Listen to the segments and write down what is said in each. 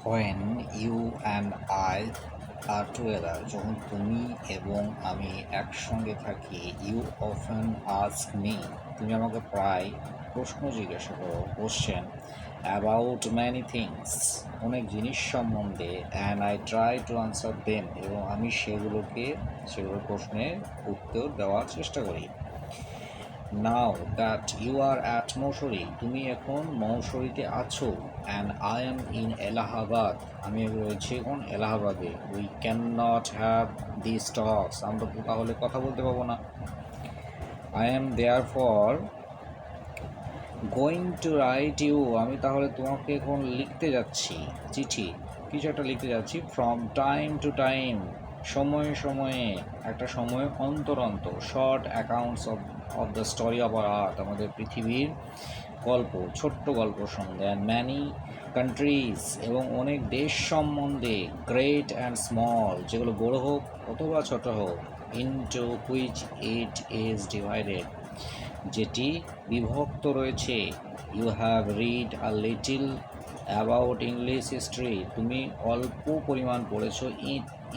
When you and I are together, যখন তুমি এবং আমি একসঙ্গে থাকি, you often ask me, তুমি আমাকে প্রায় প্রশ্ন জিজ্ঞাসা করো, কোশ্চেন অ্যাবাউট ম্যানি থিংস, অনেক জিনিস সম্বন্ধে, and I try to answer them, এবং আমি সেগুলোর প্রশ্নের উত্তর দেওয়ার চেষ্টা করি। Now that you are at Mussoorie, তুমি এখন মৌসুরিতে আছো, and I am in Allahabad, আমি রয়েছি এখন এলাহাবাদে। We can not have this talks, আমরা তো তাহলে কথা বলতে পারবো না। I am there for going to write you, আমি তাহলে তোমাকে এখন লিখতে যাচ্ছি, চিঠি কিছু একটা লিখতে যাচ্ছি। ফ্রম টাইম টু টাইম, সময়ে সময়ে, একটা সময় অন্তর অন্তর। Short accounts of the story of our earth, আমাদের পৃথিবীর গল্প, ছোট্ট গল্প সম্বন্ধে। অ্যান্ড ম্যানি কান্ট্রিজ, এবং অনেক দেশ সম্বন্ধে। গ্রেট অ্যান্ড স্মল, যেগুলো বড় হোক অথবা ছোট হোক। Into which it is divided, যেটি বিভক্ত রয়েছে। You have read a little about English history, তুমি অল্প পরিমাণ পড়েছো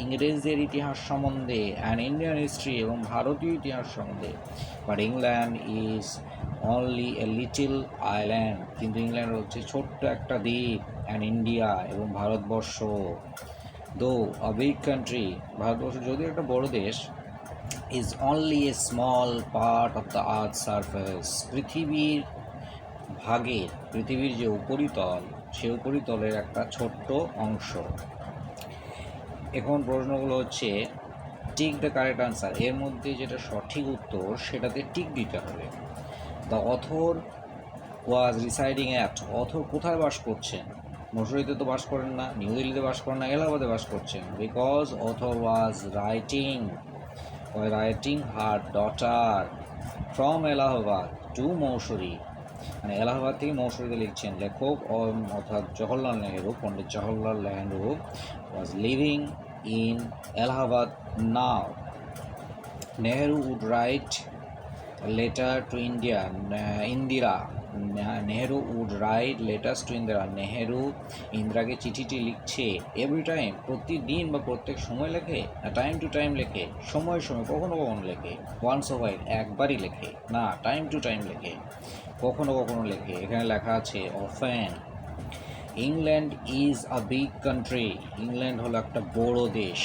ইংরেজদের ইতিহাস সম্বন্ধে। অ্যান্ড ইন্ডিয়ান হিস্ট্রি, এবং ভারতীয় ইতিহাস সম্বন্ধে। But England is only a little island, কিন্তু ইংল্যান্ড হচ্ছে ছোট্ট একটা দ্বীপ। অ্যান্ড ইন্ডিয়া, এবং ভারতবর্ষ, দো আ বিগ কান্ট্রি, ভারতবর্ষ যদিও একটা বড় দেশ, is only a small part of the earth's surface, পৃথিবীর যে উপরিতল, সে উপরিতলের একটা ছোট্ট অংশ। এখন প্রশ্নগুলো হচ্ছে টিক দ্য কারেক্ট আনসার, এর মধ্যে যেটা সঠিক উত্তর সেটাতে টিক দিতে হবে। The author was residing at, author কোথায় বাস করছেন? মসুরিতে তো বাস করেন না, নিউ দিল্লিতে বাস করেন না, এলাহাবাদে বাস করছেন। Because author was writing her daughter from Allahabad to Mussoorie, মানে এলাহাবাদ থেকে মৌসুরিতে লিখছেন। লেখক অর্থাৎ Jawaharlal Nehru, Pandit Jawaharlal Nehru was living in Allahabad now. Nehru would write letter to Indira, Nehru would write letters to Indira, Nehru ইন্দিরাকে চিঠিটি লিখছে। এভরি টাইম, প্রতিদিন বা প্রত্যেক সময় লেখে না, টাইম টু টাইম লেখে, সময় সময়, কখনো কখনো লেখে। ওয়ান্স অ হোয়াইল, একবারই লেখে না, টাইম টু টাইম লেখে, কখনো কখনো লেখে। এখানে লেখা আছে often. England is a big country, England হলো একটা বড় দেশ।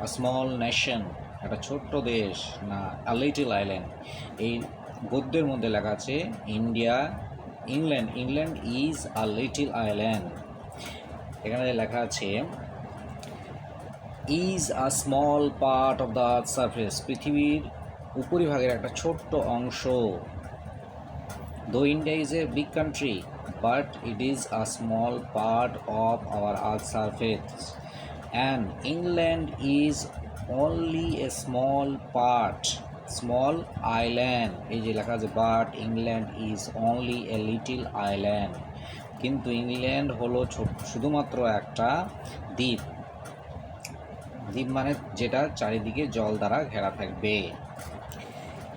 আ স্মল নেশন, একটা ছোট্ট দেশ না, আ লিটল আইল্যান্ড। এই গদ্যের মধ্যে লেখা আছে England is a little island. এখানে লেখা আছে is a small part of the earth surface, পৃথিবীর উপরিভাগের একটা ছোট্ট অংশ। Though India is a big country, but it is a small part of our Earth's surface, and England is only a small island. এই যে লেখা আছে but England is only a little island, কিন্তু England হলো শুধুমাত্র একটা দ্বীপ। দ্বীপ মানে যেটা চারিদিকে জল দ্বারা ঘেরা থাকবে।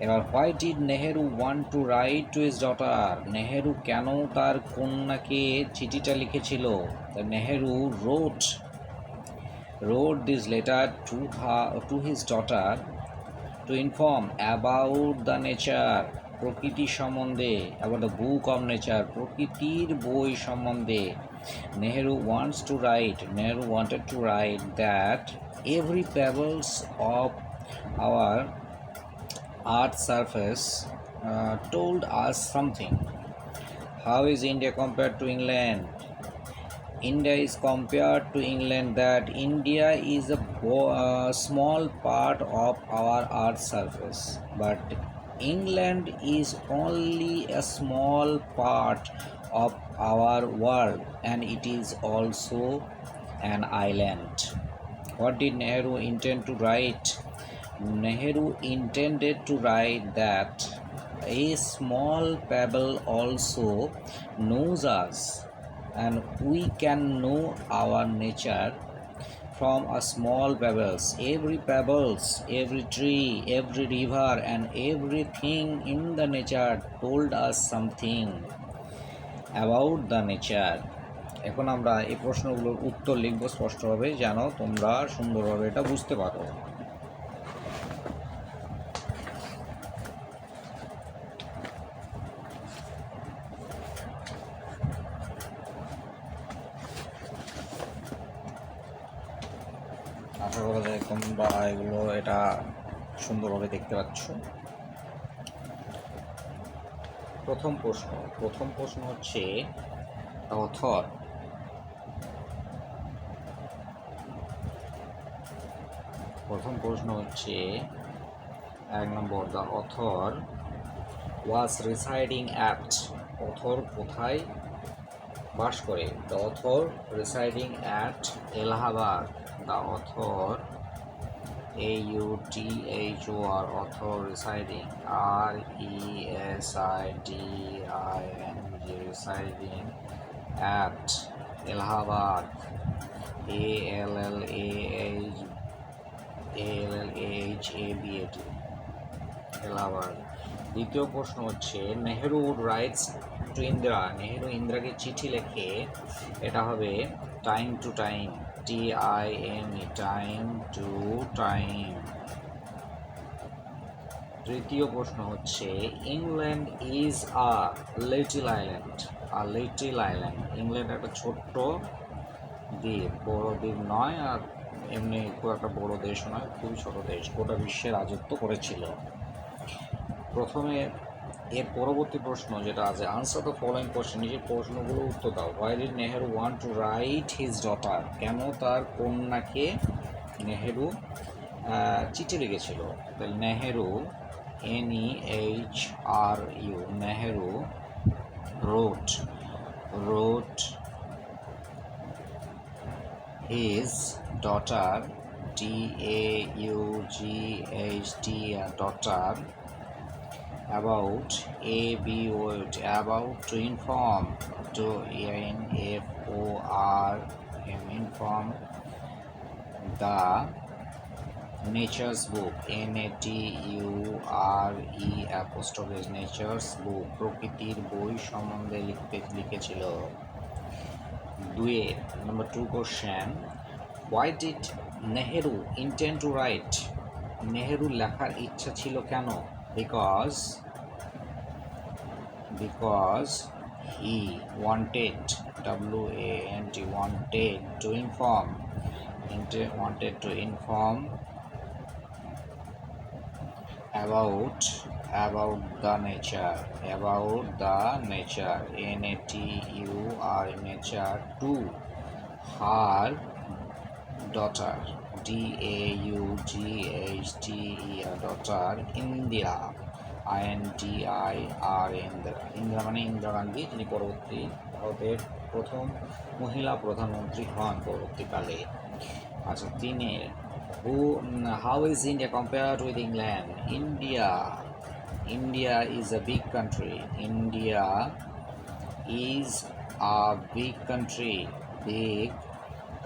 এবার why did Nehru want to right to his daughter, Nehru কেন তার কন্যাকে চিঠিটা লিখেছিল? Nehru wrote this letter to his daughter to inform about the nature, প্রকৃতি সম্বন্ধে, about the book of nature, প্রকৃতির বই সম্বন্ধে। Nehru wanted to write that every pebbles of our Earth's surface told us something. How is India compared to England? India is compared to England that India is a small part of our Earth's surface, but England is only a small part of our world, and it is also an island. What did Nehru intend to write? Nehru intended to write that a small pebble also knows us, and we can know our nature from a small pebbles. Every tree, every river, and everything in the nature told us something about the nature. এখন আমরা এই প্রশ্নগুলোর উত্তর লিখব স্পষ্টভাবে, যেন তোমরা সুন্দরভাবে এটা বুঝতে পারো। আশা করা যায় তোমরা এগুলো এটা সুন্দরভাবে দেখতে পাচ্ছ। প্রথম প্রশ্ন হচ্ছে অথর। প্রথম প্রশ্ন হচ্ছে 1 নম্বর, the author was residing at. Author কোথায় বাস করে? The author residing at Allahabad. The author AUTHOR, author residing, RESIDING, residing at Allahabad, ALLAHABAD, Allahabad. দ্বিতীয় প্রশ্ন হচ্ছে নেহেরু রাইটস টু ইন্দিরা। নেহেরু ইন্দিরাকে চিঠি লেখে, এটা হবে time to time, TIME, time to time. তৃতীয় প্রশ্ন হচ্ছে England is a little island. Little island, England একটা ছোট্ট দ্বীপ, বড় দ্বীপ নয়, আর এমনি খুব একটা বড় দেশ নয়, খুবই ছোট দেশ, গোটা বিশ্বে রাজত্ব করেছিল। প্রথমে এর পরবর্তী প্রশ্ন যেটা আছে, আনসার দ্য ফলোইং কোশ্চেন, নিজের প্রশ্নগুলো উত্তর দাও। Why did Nehru want to right his daughter. কেন তার কন্যাকে নেহেরু চিঠি লিখেছিল? তাহলে Nehru, NEHRU, Nehru wrote his daughter, DAUGHT, daughter, about to inform, to inform the nature's book, NATURE nature's book, প্রকৃতির বই সম্বন্ধে লিখেছিল। Number 2 question, why did Nehru intend to write? Nehru লেখার ইচ্ছা ছিল কেন? Because he wanted, wanted to inform about the nature, NATURE, nature, to her daughter, DAUGHTE, daughter, Indira, INDIRA, Indira মানে ইন্দিরা গান্ধী, তিনি পরবর্তী ভারতের প্রথম মহিলা প্রধানমন্ত্রী হন পরবর্তীকালে। আচ্ছা, how is India compared with England? India is a big country. India is a big country,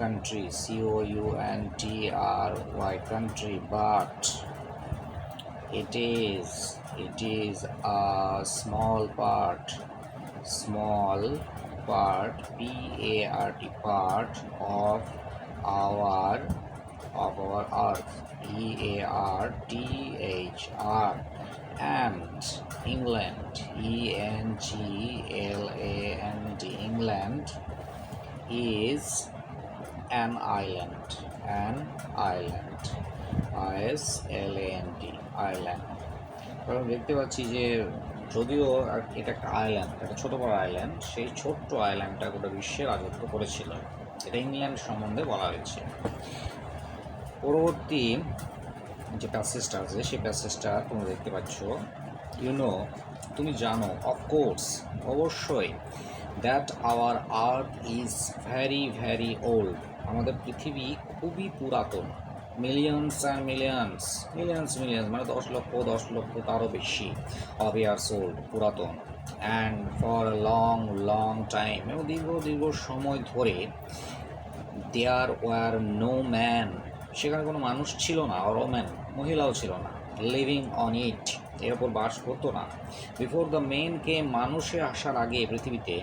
COUNTRY, country, but it is a small part, PART, part of our earth, EARTHR, and England, ENGLAND, England is an island, ISLAND, island। কারণ দেখতে পাচ্ছি যে যদিও এটা একটা island, একটা ছোটো বড় আইল্যান্ড, সেই ছোট্ট আইল্যান্ডটা গোটা বিশ্বে রাজত্ব করেছিল, এটা ইংল্যান্ড সম্বন্ধে বলা হয়েছে। পরবর্তী যে প্যাসেজটা আছে সেই প্যাসেজটা তোমরা দেখতে পাচ্ছ, তুমি জানো, অফকোর্স, অবশ্যই, that our earth is very very old, আমাদের পৃথিবী খুবই পুরাতন, মিলিয়ন্স অ্যান্ড মিলিয়ন্স, মানে 10 লক্ষ তারও বেশি অফ ইয়ার্স ওল্ড, পুরাতন, অ্যান্ড ফর লং টাইম, এবং দীর্ঘ সময় ধরে, দেয়ার ওয়ার নো ম্যান, সেখানে কোনো মানুষ ছিল না, আর ওম্যান, মহিলাও ছিল না, লিভিং অন ইট, এর ওপর বাস করতো না। বিফোর দ্য মেন কেম, মানুষে আসার আগে পৃথিবীতে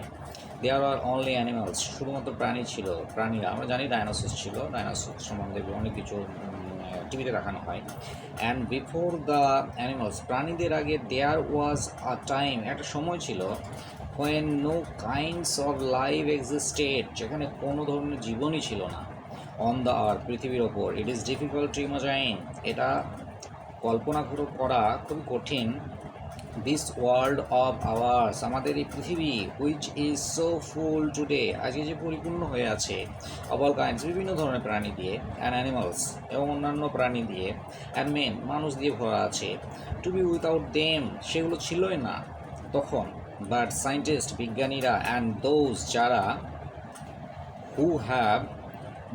দেয়ার আর অনলি অ্যানিমালস, শুধুমাত্র প্রাণী ছিল, প্রাণীরা। আমরা জানি ডাইনোসর ছিল, ডাইনোসর সম্বন্ধে অনেক কিছু টিভিতে দেখানো হয়। অ্যান্ড বিফোর দ্য অ্যানিমালস, প্রাণীদের আগে দেয়ার ওয়াজ আ টাইম, একটা সময় ছিল, when no kinds of life existed, যেখানে কোনো ধরনের জীবনই ছিল না, অন দ্য আর্থ, পৃথিবীর ওপর। It is difficult to imagine, এটা কল্পনা করা খুবই কঠিন। দিস ওয়ার্ল্ড অফ আওয়ার্স, আমাদের এই পৃথিবী, which is so full today, আজকে যে পরিপূর্ণ হয়ে আছে, অফ অল কাইন্ডস, বিভিন্ন ধরনের প্রাণী দিয়ে, অ্যান্ড অ্যানিমালস, এবং অন্যান্য প্রাণী দিয়ে, অ্যান্ড মেন, মানুষ দিয়ে ভরা আছে, টু বি উইথাউট দেম, সেগুলো ছিলই না তখন। বাট সায়েন্টিস্ট, বিজ্ঞানীরা, অ্যান্ড দোজ, যারা, হু হ্যাভ,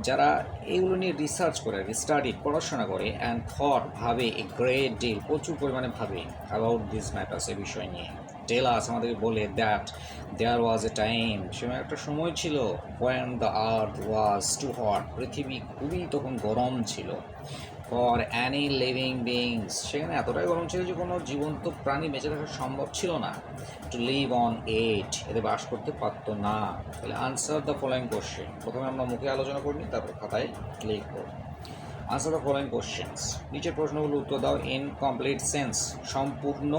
যারা এগুলো নিয়ে রিসার্চ করে, স্টাডি, পড়াশোনা করে, অ্যান্ড থট, ভাবে, এ গ্রেট ডিল, প্রচুর পরিমাণে ভাবে, অ্যাবাউট দিস ম্যাটার্স, এ বিষয় নিয়ে, টেল আস, আমাদেরকে বলে, that there was A time, সেখানে একটা সময় ছিল, when the earth was too hot, পৃথিবী খুবই তখন গরম ছিল, ফর অ্যানি লিভিং বিংস, সেখানে এতটাই গরম ছিল যে কোনো জীবন্ত প্রাণী বেঁচে থাকা সম্ভব ছিল না, টু লিভ অন ইট, এতে বাস করতে পারতো না। তাহলে আনসার দ্য ফলোয়িং কোশ্চেন, প্রথমে আমরা মুখে আলোচনা করি, তারপর খাতায় লিখব। আনসার দ্য ফলোয়িং কোশ্চেন্স, নিচের প্রশ্নগুলো উত্তর দাও ইন কমপ্লিট সেন্স, সম্পূর্ণ,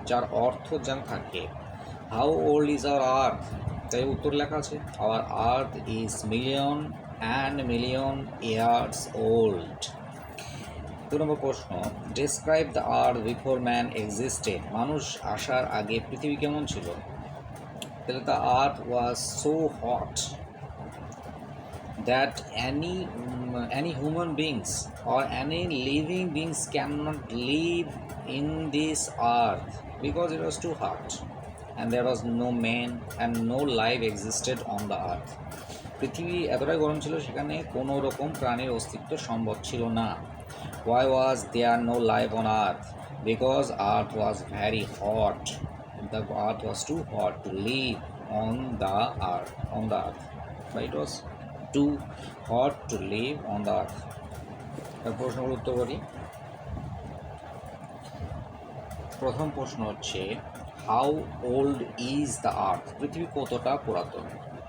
যার অর্থ যেন থাকে। How old is our earth, তাই উত্তর লেখা আছে, our earth is million and million years old. 2 নম্বর প্রশ্ন, describe the earth before man existed, মানুষ আসার আগে পৃথিবী কেমন ছিল? তাহলে the earth was so hot that any human beings or any living beings cannot live in this earth because it was too hot and there was no man and no life existed on the earth. পৃথিবী এতটাই গরম ছিল, সেখানে কোনো রকম প্রাণীর অস্তিত্ব সম্ভব ছিল না। Why was there no life on earth? Because earth was very hot. The earth was too hot to live on the earth. But it was too hot to live on the earth. প্রশ্নগুলো উত্তর করি। প্রথম প্রশ্ন হচ্ছে, how old is the earth, পৃথিবী কতটা পুরাতন?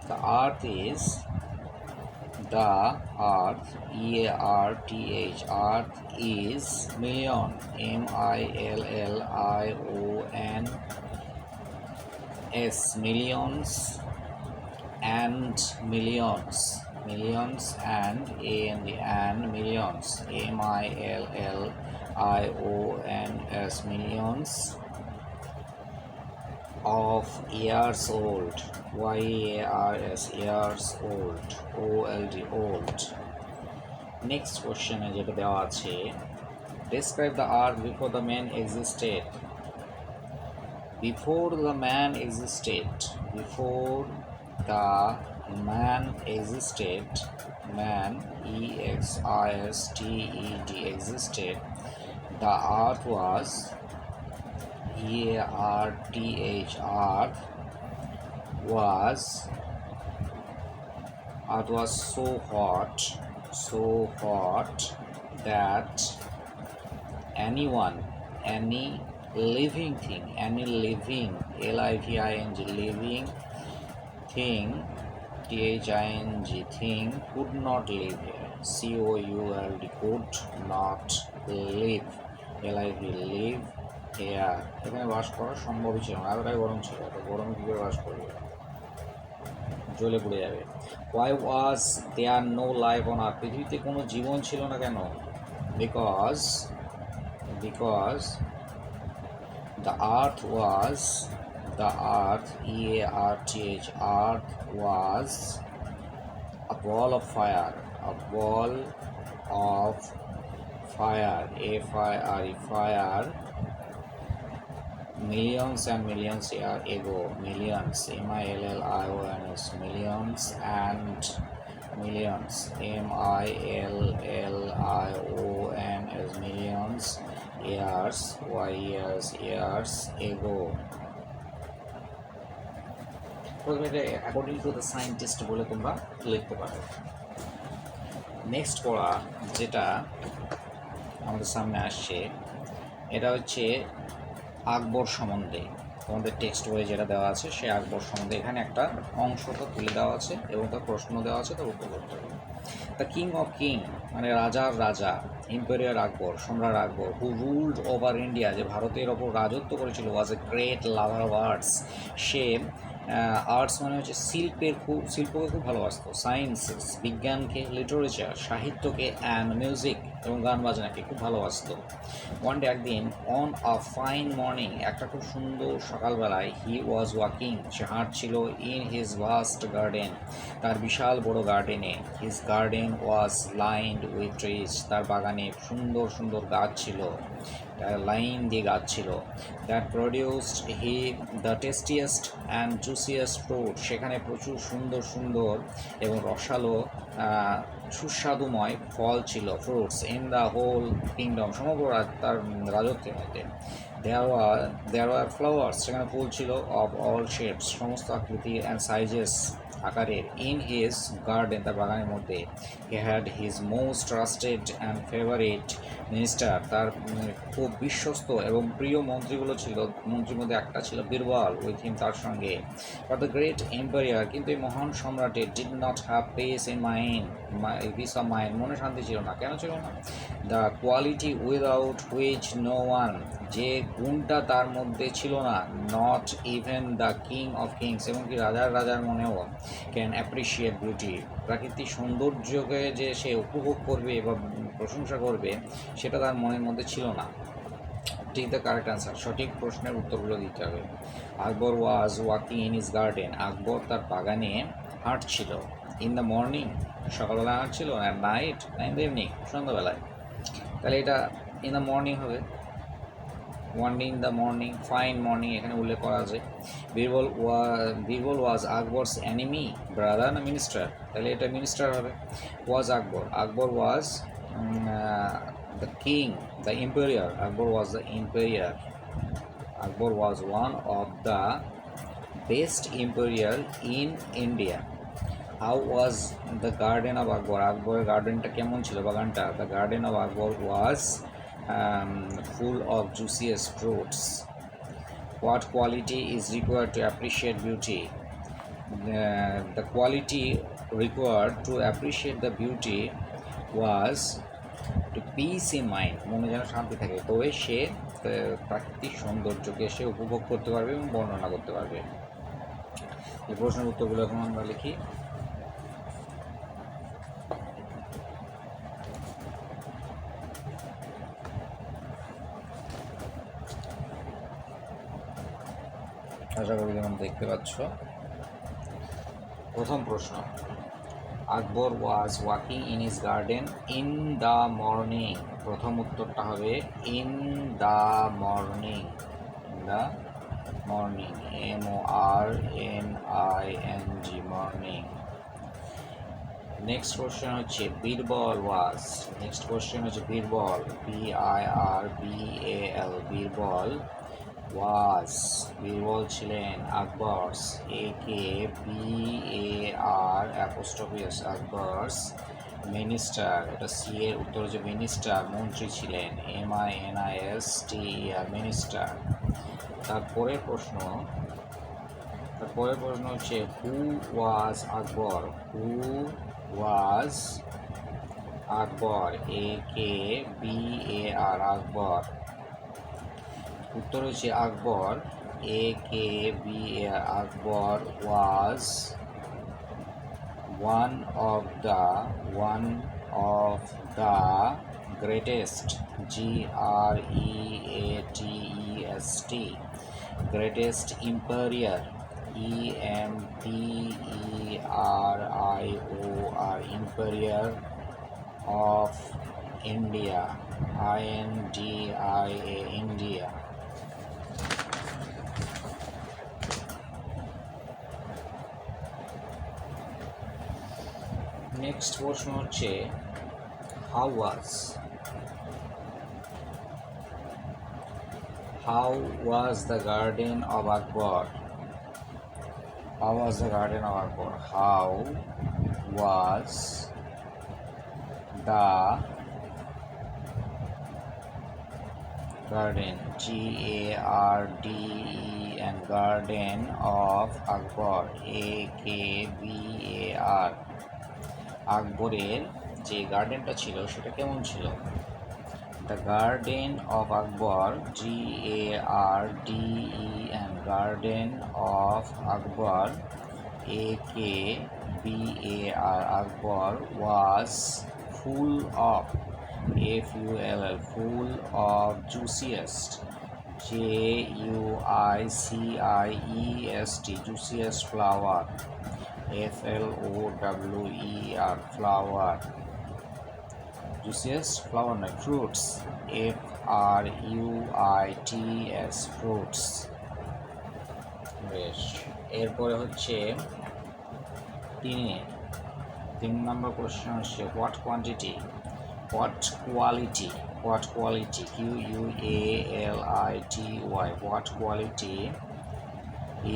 The earth is, the earth, EARTH, earth is million, MILLIONS, millions and millions, millions and and millions, MILLIONS, millions of years old, YARS, years old, OLD, old. Next question is যেটা দেওয়া আছে, describe the earth before the man existed. Before the man existed, before the man existed, man, EXISTED, existed, the earth was, EARTH, earth was so hot that anyone, any living thing, any living, LIVING, living thing, THING, thing, could not live here, COULD, could not live, LIV, live here, এখানে বাস করা সম্ভবই ছিল না, এতটাই গরম ছিল, তো গরমে কী করে বাস করবে, জ্বলে পড়ে যাবে। Why was there no life on earth, পৃথিবীতে কোনো জীবন ছিল না কেন? Because the earth was, the earth, EARTH, earth was a ball of fire, a ball of fire, FIRE, fire, millions and millions years ago, millions, MILLIONS, millions and millions, MILLIONS, millions years, years ago. প্রথমে এটা according to the scientist বলে তোমরা লিখতে পারো। Next পড়া যেটা আমাদের সামনে আসছে, এটা হচ্ছে আকবর সম্বন্ধে তোমাদের টেক্সট বইয়ে যেটা দেওয়া আছে সেই আকবর সম্বন্ধে এখানে একটা অংশটা তুলে দেওয়া আছে এবং তার প্রশ্ন দেওয়া আছে, তার উত্তর করতে হবে। দ্য কিং অফ কিং মানে রাজার রাজা, ইম্পেরিয়ার আকবর, সম্রাট Akbar, who ruled over India, যে ভারতের ওপর রাজত্ব করেছিল, was a great lover of arts, সে আর্টস মানে হচ্ছে শিল্পকে খুব ভালোবাসতো, সায়েন্স বিজ্ঞানকে, লিটারেচার সাহিত্যকে, অ্যান্ড মিউজিক এবং গান বাজনাকে খুব ভালোবাসতো। ওয়ান ডে একদিন, অন আ ফাইন মর্নিং একটা খুব সুন্দর সকালবেলায়, হি ওয়াজ ওয়াকিং সে হাঁটছিল, ইন হিজ ভাস্ট গার্ডেন তার বিশাল বড় গার্ডেনে, his garden was lined with trees তার বাগানে সুন্দর সুন্দর গাছ ছিল, লাইন দিয়ে গাছ ছিল, that produced he the tastiest and juiciest fruit সেখানে প্রচুর সুন্দর সুন্দর এবং রসালো সুস্বাদুময় ফল ছিল, fruits, in the whole kingdom সমগ্র তার রাজত্বের মধ্যে। দেয়ার আর ফ্লাওয়ার্স সেখানে ফুল ছিল, অফ অল শেপস সমস্ত আকৃতি, অ্যান্ড সাইজেস আকারের, ইন হিজ গার্ডেন তার বাগানের মধ্যে। He had his most trusted and favourite minister তার খুব বিশ্বস্ত এবং প্রিয় মন্ত্রীগুলো ছিল, মন্ত্রীর মধ্যে একটা ছিল বীরবল, উইথ হিম তার সঙ্গে। বাট দ্য গ্রেট এম্পায়ার কিন্তু এই মহান সম্রাটের did not have peace of mind মনে শান্তি ছিল না। কেন ছিল না? The quality without which no one যে গুণটা তার মধ্যে ছিল না, not even the king of kings এমনকি রাজার রাজার মনেও ক্যান অ্যাপ্রিসিয়েট বিউটি প্রাকৃতিক সৌন্দর্যকে যে সে উপভোগ করবে বা প্রশংসা করবে সেটা তার মনের মধ্যে ছিল না। ঠিক দ্য কারেক্ট আনসার, সঠিক প্রশ্নের উত্তরগুলো দিতে হবে। Akbar was walking in his garden Akbar তার বাগানে হাঁটছিল, ইন দ্য মর্নিং সকালবেলা হাঁটছিল, at night in the evening সন্ধ্যাবেলায়। তাহলে এটা ইন দ্য মর্নিং হবে, one day in the morning, fine morning এখানে উল্লেখ করা আছে। Birbal was Akbar's enemy, brother না মিনিস্টার? তাহলে এটা মিনিস্টার হবে। Was Akbar was the king, the emperor. Akbar was the emperor. Akbar was one of the best emperor in India. How was the garden of Akbar? Akbar garden ta kemon chilo baganta? The garden of Akbar was full of juiciest fruits. What quality is required to appreciate beauty? The quality required to appreciate the beauty was to peace in mind মনে যেন শান্তি থাকে, তবে সে প্রাকৃতিক সৌন্দর্যকে সে উপভোগ করতে পারবে এবং বর্ণনা করতে পারবে। এই প্রশ্নের উত্তরগুলো এখন আমরা লিখি। আশা করি যেমন দেখতে পাচ্ছ। প্রথম প্রশ্ন, Akbar was walking in his garden in the morning, প্রথম উত্তরটা হবে in the morning, MORNING next question হচ্ছে Birbal was, Birbal BIRBAL, Birbal was Birbal ছিলেন আকবরস AKBAR' আকবরস মিনিস্টার, এটা সি এর উত্তর হচ্ছে মিনিস্টার মন্ত্রী ছিলেন, MINISTER মিনিস্টার। তারপরের প্রশ্ন হচ্ছে হু ওয়াজ আকবর, AKBAR আকবর, উত্তর হচ্ছে আকবর AKBAR Akbar was one of the greatest GREATEST greatest emperor EMPERIOR emperor of India India. Next প্রশ্ন হচ্ছে how was the garden of Akbar? How was the garden of Akbar? How was the garden, GARDEN, garden of Akbar, AKBAR। আকবরের যে গার্ডেনটা ছিল সেটা কেমন ছিল? The garden of Akbar, GARDEN, garden of Akbar, AKBAR, Akbar was full of, FULL, full of juiciest, JUICIEST, juiciest flower, FLOWER, flower, juiciest flower নয়, fruits, FRUITS, fruits। বেশ, এরপরে হচ্ছে তিন নম্বর কোশ্চেন হচ্ছে what quantity, what quality, QUALITY, what quality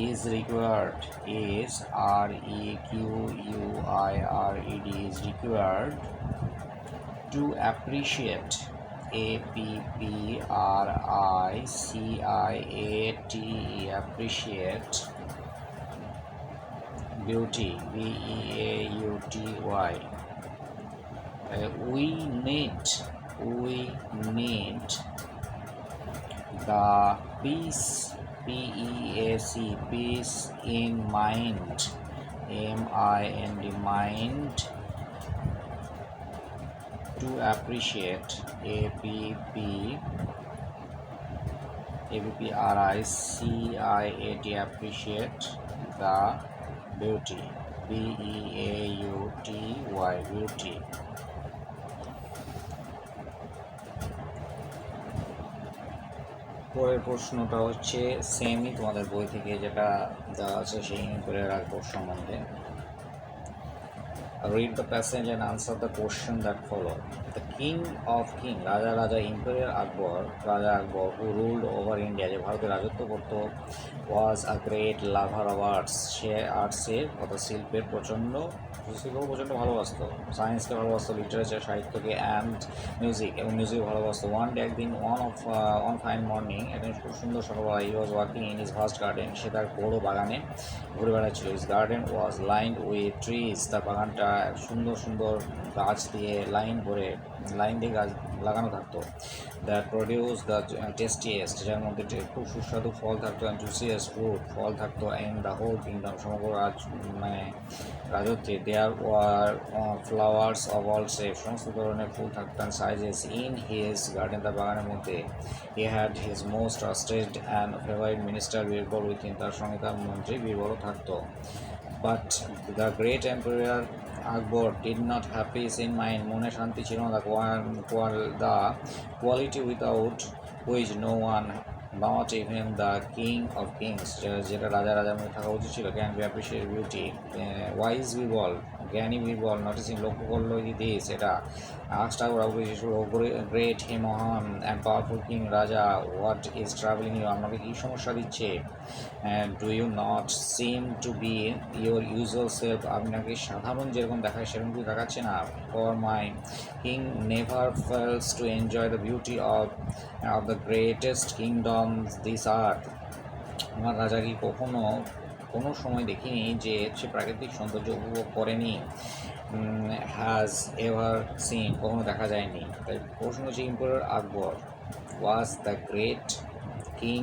is required, is REQUIRED, is required to appreciate, APPRICIATE, appreciate beauty, BEAUTY, we need the peace, PEAC, peace in mind, MIND, mind, to appreciate, APPRICIAT, appreciate the beauty, BEAUTY, beauty। পরের প্রশ্নটা হচ্ছে সেমই তোমাদের বই থেকে যেটা দেওয়া আছে সেই করে রাখবো সম্বন্ধে। Read the passage and answer the question that follow. The king of king, রাজা ইম্পেরিয়ার আকবর, রাজা আকবর, who ruled over India, যে ভারতে রাজত্ব করত, was a great lover of arts, সে আর্টসের অর্থাৎ শিল্পের প্রচণ্ড ভালোবাসত, সায়েন্সকে ভালোবাসত, লিটারেচার সাহিত্যকে, অ্যান্ড মিউজিক এবং মিউজিক ভালোবাসত। ওয়ান ডে একদিন অন ফাইন মর্নিং, একদিন খুব সুন্দর সকালবেলা, he was working in his vast garden, সে তার বড় বাগানে ঘুরে বেড়াচ্ছিল। His garden was lined with trees, তার বাগানটা সুন্দর সুন্দর গাছ দিয়ে লাইন দিয়ে গাছ লাগানো থাকতো। দ্যাট প্রডিউস দ্য টেস্টিয়েস্ট, যার মধ্যে খুব সুস্বাদু ফল থাকতো, অ্যান্ড জুসিয়েস্ট ফ্রুট, ফল থাকতো, ইন দ্য হোল কিংডম, সমগ্র রাজত্বে। There were flowers of all shape, সমস্ত ধরনের ফুল থাকতো, and sizes, in his garden, তার বাগানের মধ্যে। He had his most trusted and favourite minister Birbal with him, তার সঙ্গে তার মন্ত্রী বীরবলও থাকতো। But the great emperor Akbar did not have peace in mind, মনে শান্তি ছিল না, the quality without which no one, not even the king of kings, যেটা রাজার মধ্যে থাকা উচিত ছিল, can be appreciate beauty. Wise Birbal, জ্ঞানী বীরবল, নোটিসিং, লক্ষ্য করলো দিস, এটা আস্কড আকবর, গ্রেট হে মহান অ্যান্ড পাওয়ারফুল কিং, রাজা, হোয়াট ইজ ট্রাভেলিং ইউ, আপনাকে কী সমস্যা দিচ্ছে? Do you not seem to be your usual self, আপনাকে সাধারণ যেরকম দেখায় সেরকম কিছু দেখাচ্ছে না। For my king never fails to enjoy the beauty of the greatest kingdom this earth, আমার রাজা কি কোনো সময় দেখিনি যে সে প্রাকৃতিক সৌন্দর্য উপভোগ করেনি। হ্যাজ এভার সিন, কখনো দেখা যায়নি। তাই প্রশ্ন হচ্ছে emperor Akbar was the great king,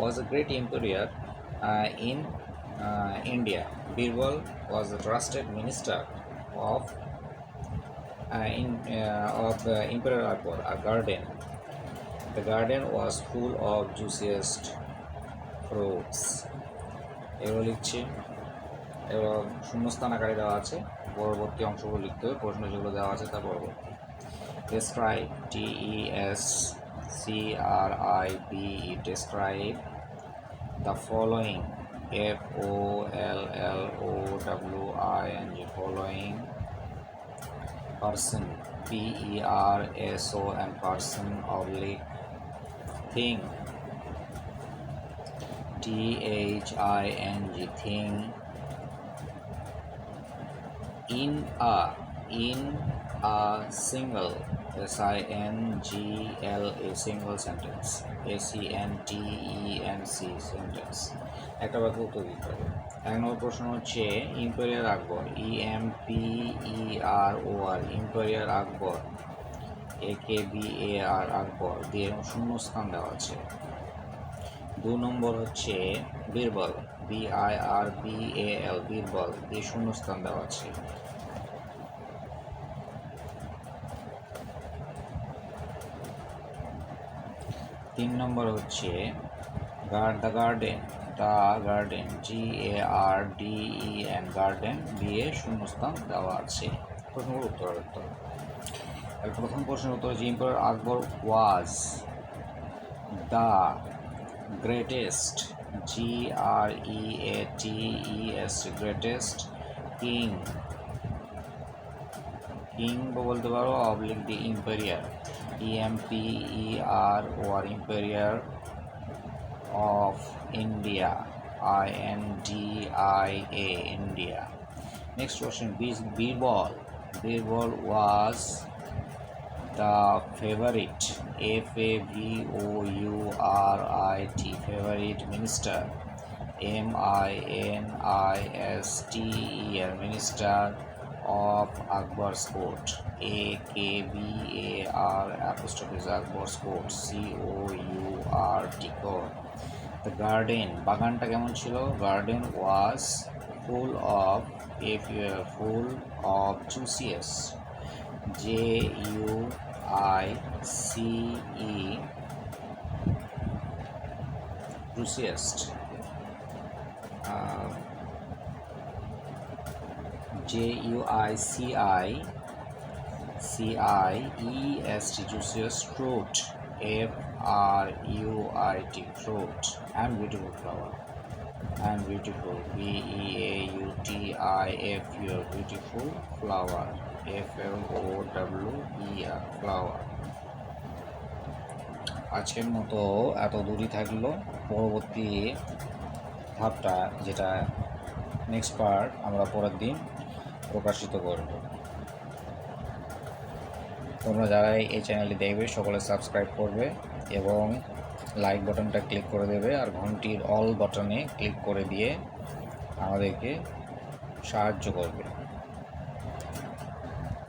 was a great emperor in India. Birbal was the trusted minister of Emperor Akbar. A garden. The garden was full of juiciest fruits. এগুলো লিখছি, এগুলো শূন্যস্থান আকারে দেওয়া আছে, পরবর্তী অংশগুলো লিখতে হবে, প্রশ্ন যেগুলো দেওয়া আছে তা পরবর্তী। Describe, DESCRIBE, describe the following, FOLLOWING, following person, PERSON, person, oblique thing, THING, thing, in a single SINGLA single sentence, SENTENC sentence. একটা বাক্য উত্তর দিতে হবে। 1 নম্বর প্রশ্ন হচ্ছে ইম্পেরিয়াল আকবর, EMPEROR ইম্পেরিয়াল আকবর, AKBAR আকবর দিয়ে শূন্যস্থান দেওয়া আছে। 2 নম্বর হচ্ছে বীরবল, BIRBAL বীরবল দিয়ে শূন্যস্থান দেওয়া আছে। 3 নম্বর হচ্ছে দ্য গার্ডেন, GARDEN গার্ডেন দিয়ে শূন্যস্থান দেওয়া আছে। প্রথমের উত্তর করতে হবে। প্রথম প্রশ্নের উত্তর হচ্ছে emperor Akbar was the greatest, GREATEST greatest king বলতে পারো, অবলিক the emperor, EMPEROR emperor of India, INDIA India. Next question, Birbal was the favorite, FAVOURIT favorite minister, MINISTER minister of Akbar's court, AKBAR Akbar's court, COURT The garden, বাগানটা কেমন ছিল? Garden was full of juices, JUICE juiciest, JUICIEST juiciest fruit, FRUIT fruit, and beautiful flower, and beautiful, BEAUTIFUR beautiful flower, FLOWER flower. আজকের মতো এত দূরই থাকলো। পরবর্তী ধাপটা যেটা নেক্সট পার্ট আমরা পরের দিন প্রকাশিত করব। তোমরা যারাই এই চ্যানেলটি দেখবে সকলে সাবস্ক্রাইব করবে এবং লাইক বাটনটা ক্লিক করে দেবে, আর ঘন্টির অল বাটনে ক্লিক করে দিয়ে আমাদেরকে সাহায্য করবে।